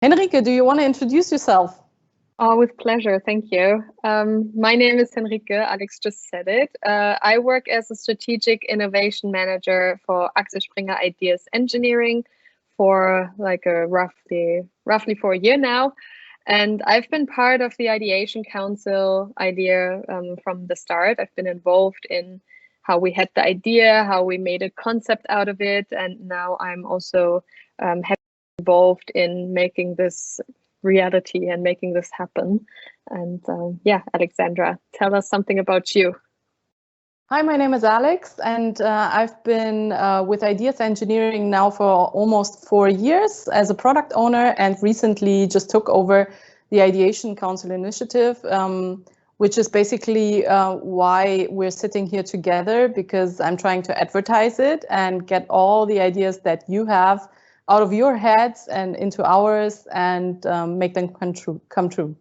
Henrike, do you want to introduce yourself? Oh, with pleasure. Thank you. My name is Henrike. Alex just said it. I work as a strategic innovation manager for Axel Springer Ideas Engineering for like a roughly for a year now. And I've been part of the Ideation Council idea from the start. I've been involved in how we had the idea, how we made a concept out of it. And now I'm also involved in making this reality and making this happen. And yeah, Alexandra, tell us something about you. Hi, my name is Alex, and I've been with Ideas Engineering now for almost 4 years as a product owner, and recently just took over the Ideation Council initiative, which is basically why we're sitting here together, because I'm trying to advertise it and get all the ideas that you have out of your heads and into ours, and make them come true.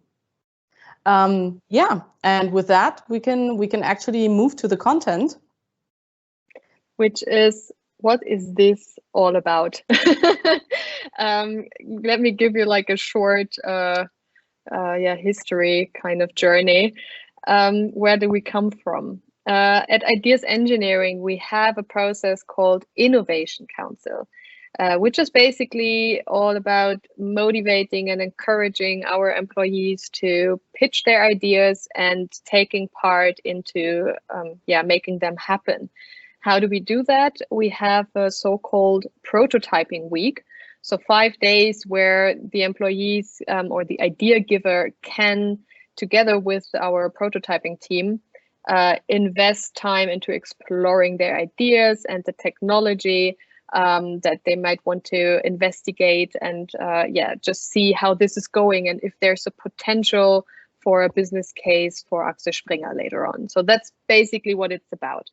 Yeah, and with that, we can actually move to the content, which is, what is this all about? Let me give you like a short history kind of journey. Where do we come from? At Ideas Engineering, we have a process called Innovation Council, which is basically all about motivating and encouraging our employees to pitch their ideas and taking part into making them happen. How do we do that? We have a so-called prototyping week. So 5 days where the employees or the idea giver can, together with our prototyping team, invest time into exploring their ideas and the technology that they might want to investigate, and just see how this is going and if there's a potential for a business case for Axel Springer later on. So that's basically what it's about.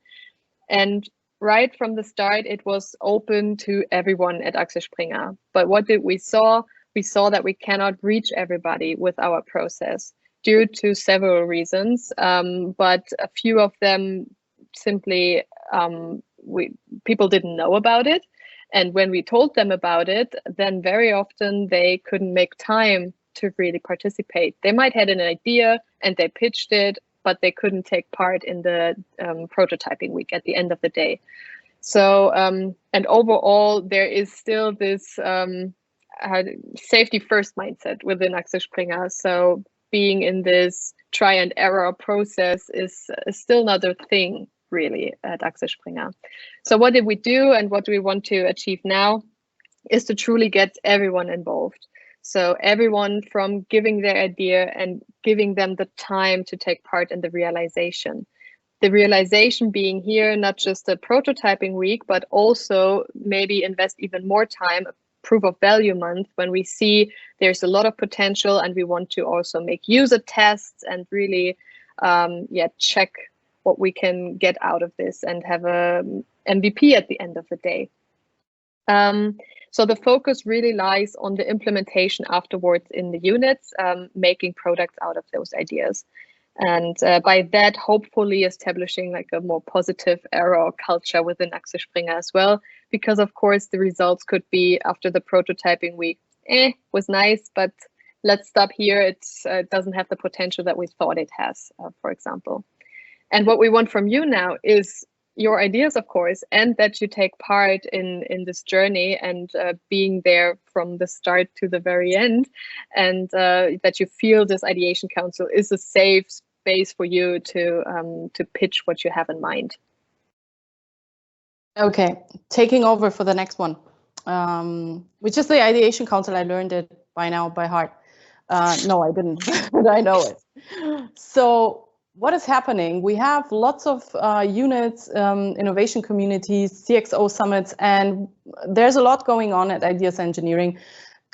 And right from the start, it was open to everyone at Axel Springer. But what did we saw? We saw that we cannot reach everybody with our process due to several reasons, but a few of them simply people didn't know about it. And when we told them about it, then very often they couldn't make time to really participate. They might have an idea and they pitched it, but they couldn't take part in the prototyping week at the end of the day. So, and overall, there is still this safety first mindset within Axel Springer. So being in this try and error process is still not a thing really at Axel Springer. So what did we do, and what do we want to achieve now is to truly get everyone involved. So everyone from giving their idea and giving them the time to take part in the realization. The realization being here, not just a prototyping week, but also maybe invest even more time, a proof of value month, when we see there's a lot of potential and we want to also make user tests and really check what we can get out of this and have a MVP at the end of the day. So the focus really lies on the implementation afterwards in the units, making products out of those ideas. And by that, hopefully establishing like a more positive error culture within Axel Springer as well, because of course the results could be after the prototyping week, was nice, but let's stop here. It doesn't have the potential that we thought it has, for example. And what we want from you now is your ideas, of course, and that you take part in this journey and being there from the start to the very end, and that you feel this Ideation Council is a safe space for you to pitch what you have in mind. Okay, taking over for the next one, which is the Ideation Council. I learned it by now by heart. No, I didn't, but I know it. So what is happening? We have lots of units, innovation communities, CXO summits, and there's a lot going on at Ideas Engineering.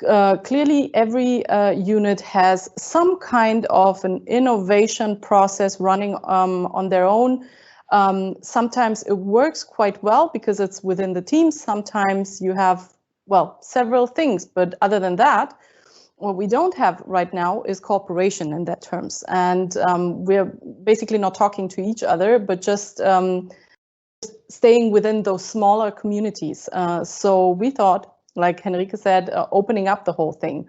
Clearly, every unit has some kind of an innovation process running on their own. Sometimes it works quite well because it's within the team. Sometimes you have, well, several things, but other than that, what we don't have right now is cooperation in that terms. And we're basically not talking to each other, but just staying within those smaller communities. So we thought, like Henrike said, opening up the whole thing.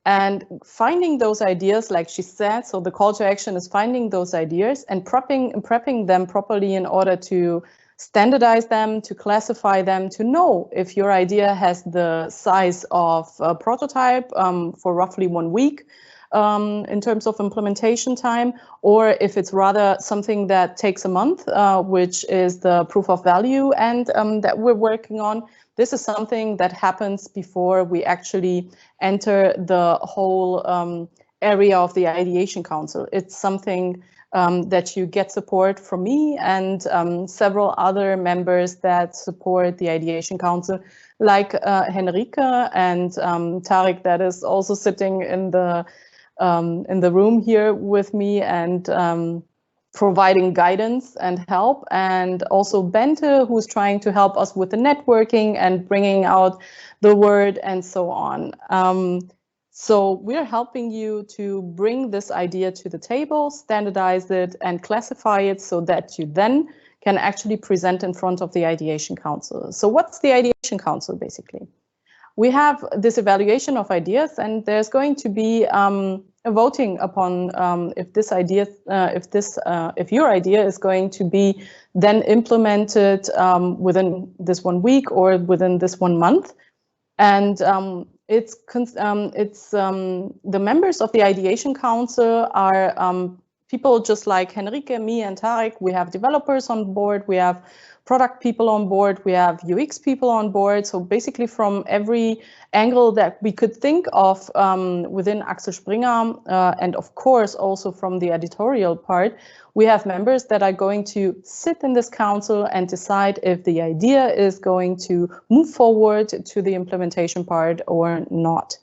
And finding those ideas, like she said, so the call to action is finding those ideas and prepping them properly in order to standardize them, to classify them, to know if your idea has the size of a prototype for roughly 1 week in terms of implementation time, or if it's rather something that takes a month, which is the proof of value and that we're working on. This is something that happens before we actually enter the whole area of the Ideation Council. It's something that you get support from me and several other members that support the Ideation Council, like Henrike and Tarek, that is also sitting in the room here with me and providing guidance and help, and also Bente, who's trying to help us with the networking and bringing out the word and so on. So we're helping you to bring this idea to the table, standardize it and classify it so that you then can actually present in front of the Ideation Council. So what's the Ideation Council basically? We have this evaluation of ideas, and there's going to be a voting upon if your idea is going to be then implemented within this 1 week or within this 1 month. And the members of the Ideation Council are people just like Henrike, me, and Tarek. We have developers on board. We have product people on board, we have UX people on board. So basically from every angle that we could think of within Axel Springer, and of course also from the editorial part, we have members that are going to sit in this council and decide if the idea is going to move forward to the implementation part or not.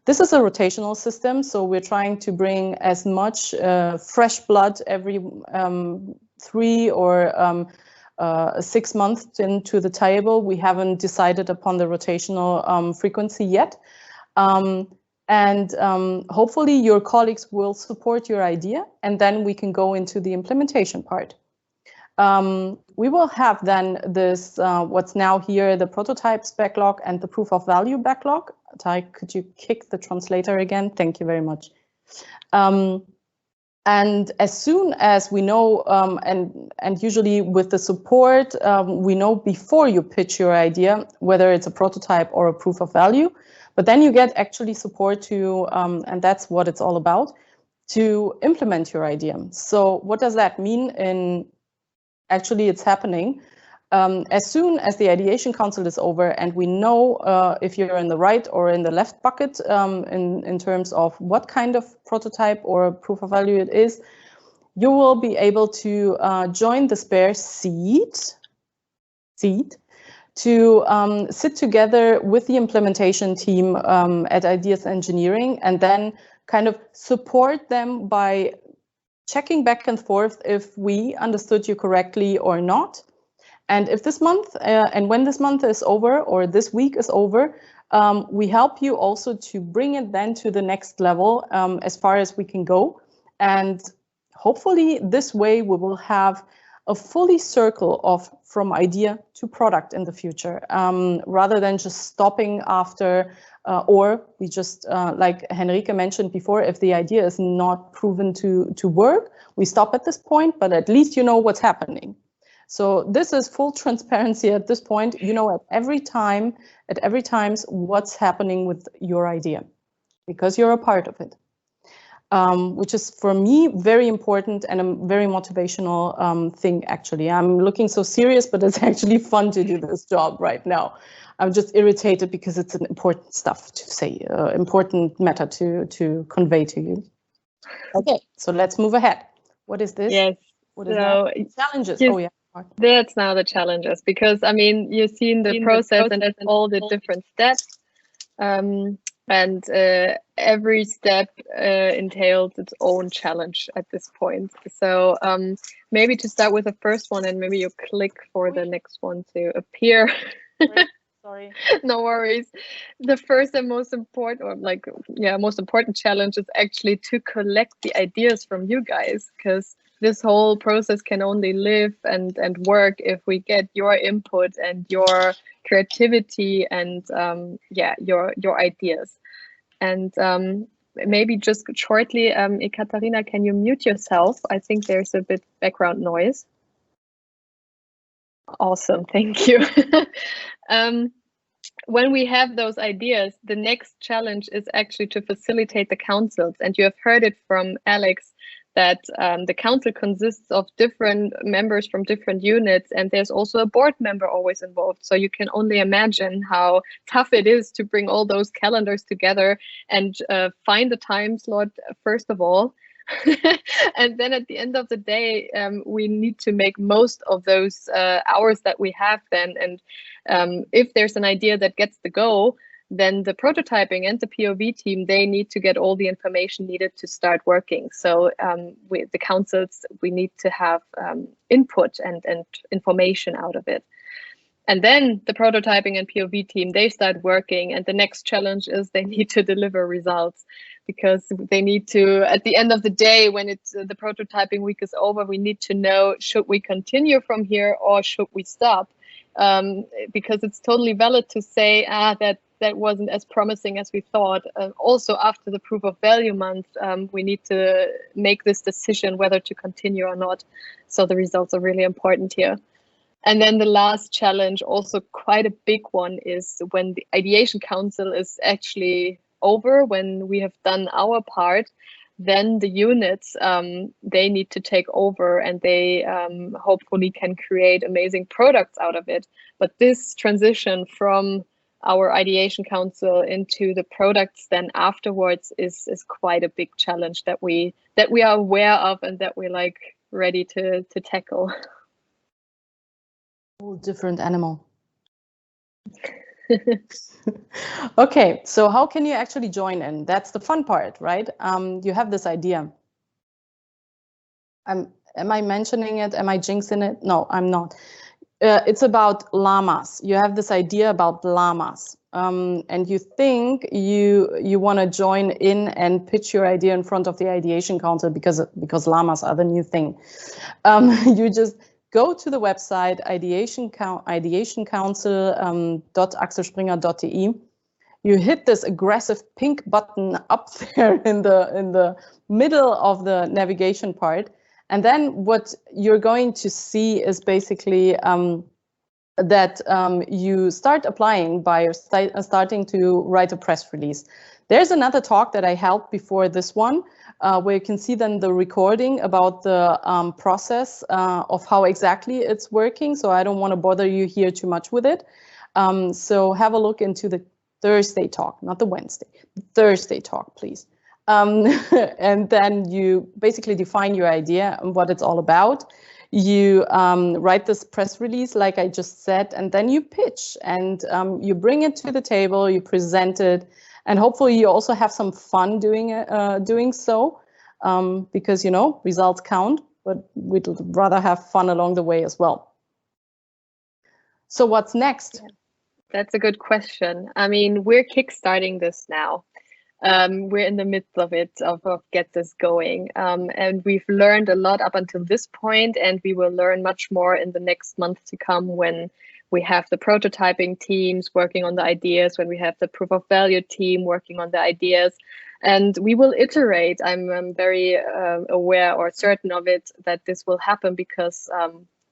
This is a rotational system, so we're trying to bring as much fresh blood every 3 or 6 months into the table. We haven't decided upon the rotational frequency yet. Hopefully your colleagues will support your idea, and then we can go into the implementation part. We will have then this, what's now here, the prototypes backlog and the proof of value backlog. Tarek, could you kick the translator again? Thank you very much. And as soon as we know, and usually with the support, we know before you pitch your idea, whether it's a prototype or a proof of value, but then you get actually support to, and that's what it's all about, to implement your idea. So what does that mean in, actually it's happening. As soon as the Ideation Council is over and we know if you're in the right or in the left bucket in terms of what kind of prototype or proof of value it is, you will be able to join the spare seat to sit together with the implementation team at Ideas Engineering and then kind of support them by checking back and forth if we understood you correctly or not. And if this month, and when this month is over or this week is over, we help you also to bring it then to the next level as far as we can go. And hopefully this way we will have a fully circle of from idea to product in the future, rather than just stopping after, or we just, like Henrike mentioned before, if the idea is not proven to work, we stop at this point, but at least you know what's happening. So this is full transparency at this point. You know at every time what's happening with your idea, because you're a part of it, which is for me very important and a very motivational thing. Actually, I'm looking so serious, but it's actually fun to do this job right now. I'm just irritated because it's an important stuff to say, important matter to convey to you. Okay, so let's move ahead. What is this? Yes. What is that? Challenges. Yes. Oh yeah. That's now the challenges, because I mean you've seen the process and all the different steps, and every step entails its own challenge at this point. So maybe to start with the first one, and maybe you click for the next one to appear. Sorry. No worries. The first and most important, or like, yeah, most important challenge is actually to collect the ideas from you guys, because this whole process can only live and work if we get your input and your creativity and yeah, your ideas. And maybe just shortly, Ekaterina, can you mute yourself? I think there's a bit background noise. Awesome, thank you. When we have those ideas, the next challenge is actually to facilitate the councils. And you have heard it from Alex that the council consists of different members from different units, and there's also a board member always involved. So you can only imagine how tough it is to bring all those calendars together and find the time slot, first of all. And then at the end of the day, we need to make most of those hours that we have then. And if there's an idea that gets the go, then the prototyping and the POV team, they need to get all the information needed to start working. So the councils, we need to have input and information out of it. And then the prototyping and POV team, they start working. And the next challenge is they need to deliver results, because they need to, at the end of the day, when it's the prototyping week is over, we need to know, should we continue from here or should we stop? Because it's totally valid to say that wasn't as promising as we thought. Also, after the proof of value month, we need to make this decision whether to continue or not. So the results are really important here. And then the last challenge, also quite a big one, is when the ideation council is actually over, when we have done our part, then the units, they need to take over, and they hopefully can create amazing products out of it. But this transition from our ideation council into the products then afterwards is quite a big challenge that we are aware of and that we're like ready to tackle. Whole different animal. Okay, so how can you actually join in? That's the fun part, right? You have this idea. Am I mentioning it? Am I jinxing it? No, I'm not. It's about llamas. You have this idea about llamas, and you think you want to join in and pitch your idea in front of the ideation council because llamas are the new thing. You just go to the website ideationcouncil.axelspringer.de. You hit this aggressive pink button up there in the middle of the navigation part. And then what you're going to see is basically that you start applying by starting to write a press release. There's another talk that I held before this one, where you can see then the recording about the process of how exactly it's working. So I don't want to bother you here too much with it. So have a look into the Thursday talk, not the Wednesday, Thursday talk, please. And then you basically define your idea and what it's all about. You write this press release, like I just said, and then you pitch and you bring it to the table, you present it, and hopefully you also have some fun doing so, because, you know, results count, but we'd rather have fun along the way as well. So what's next? Yeah, that's a good question. I mean, we're kickstarting this now. We're in the midst of it, of get this going. And we've learned a lot up until this point, and we will learn much more in the next month to come when we have the prototyping teams working on the ideas, when we have the proof of value team working on the ideas, and we will iterate. I'm very aware or certain of it that this will happen, because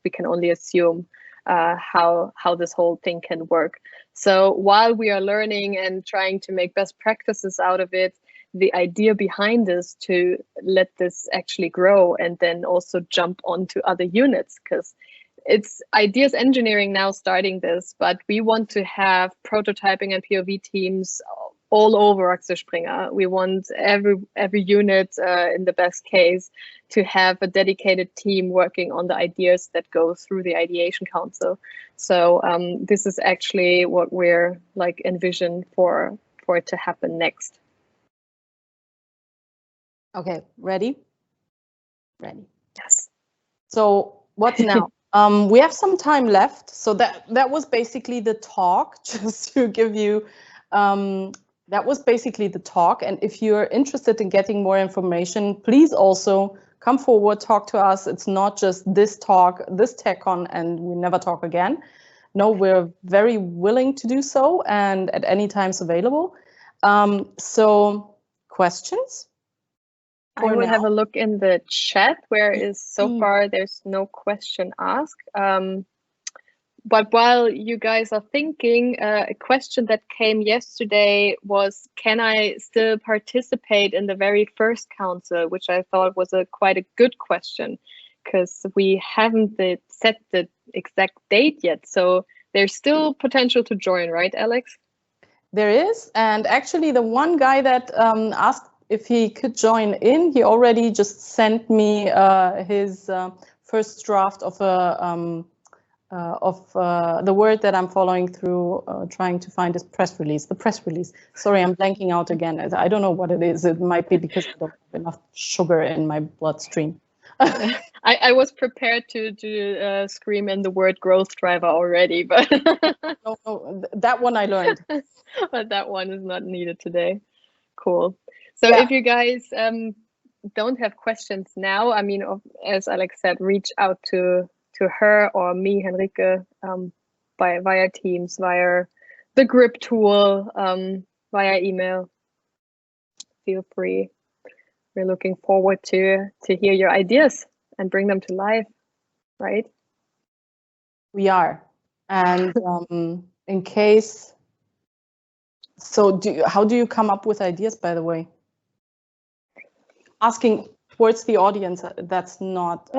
we can only assume how this whole thing can work. So while we are learning and trying to make best practices out of it, the idea behind this to let this actually grow and then also jump onto other units, because it's ideas engineering now starting this, but we want to have prototyping and POV teams all over Axel Springer. We want every unit, in the best case, to have a dedicated team working on the ideas that go through the ideation council. So this is actually what we're like envision for it to happen next. Okay, ready? Ready. Yes. So what's now? We have some time left. So that was basically the talk, just to give you, that was basically the talk. And if you're interested in getting more information, please also come forward, talk to us. It's not just this talk, this TechCon, and we never talk again. No, we're very willing to do so and at any times available. So questions? I will have a look in the chat where is so far there's no question asked. But while you guys are thinking, a question that came yesterday was, can I still participate in the very first council, which I thought was quite a good question, because we haven't set the exact date yet. So there's still potential to join, right, Alex? There is. And actually, the one guy that asked if he could join in, he already just sent me his first draft of the word that I'm following through, trying to find his press release. The press release. Sorry, I'm blanking out again. I don't know what it is. It might be because I don't have enough sugar in my bloodstream. I was prepared to scream in the word growth driver already, but no, that one I learned. But that one is not needed today. Cool. So if you guys don't have questions now, I mean, as Alex said, reach out to her or me, Henrike, via Teams, via the grip tool, via email. Feel free. We're looking forward to hear your ideas and bring them to life, right? We are. And in case, so how do you come up with ideas, by the way? Asking towards the audience, that's not...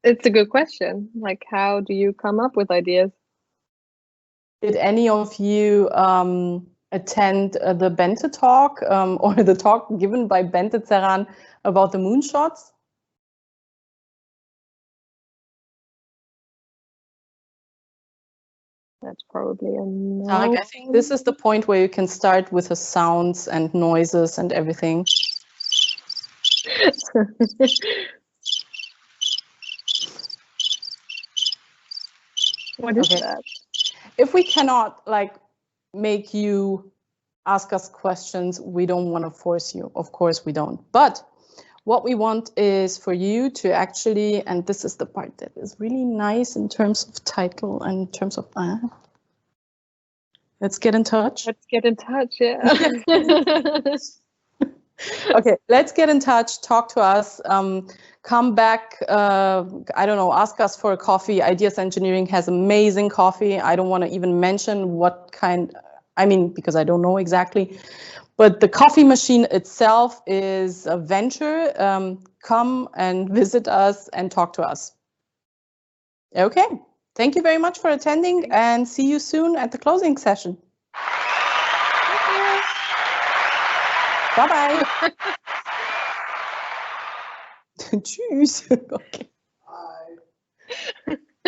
It's a good question. Like, how do you come up with ideas? Did any of you attend the Bente talk or the talk given by Bente Zeran about the moonshots? That's probably a no. Tarek, I think this is the point where you can start with the sounds and noises and everything. What is that? If we cannot make you ask us questions, we don't want to force you. Of course we don't. But what we want is for you to actually, and this is the part that is really nice in terms of title and in terms of let's get in touch. Let's get in touch, yeah. Okay, let's get in touch, talk to us, come back, I don't know, ask us for a coffee. Ideas Engineering has amazing coffee. I don't want to even mention what kind, I mean, because I don't know exactly, but the coffee machine itself is a venture. Come and visit us and talk to us. Okay, thank you very much for attending and see you soon at the closing session. Bye-bye. Tschüss. Okay. Bye.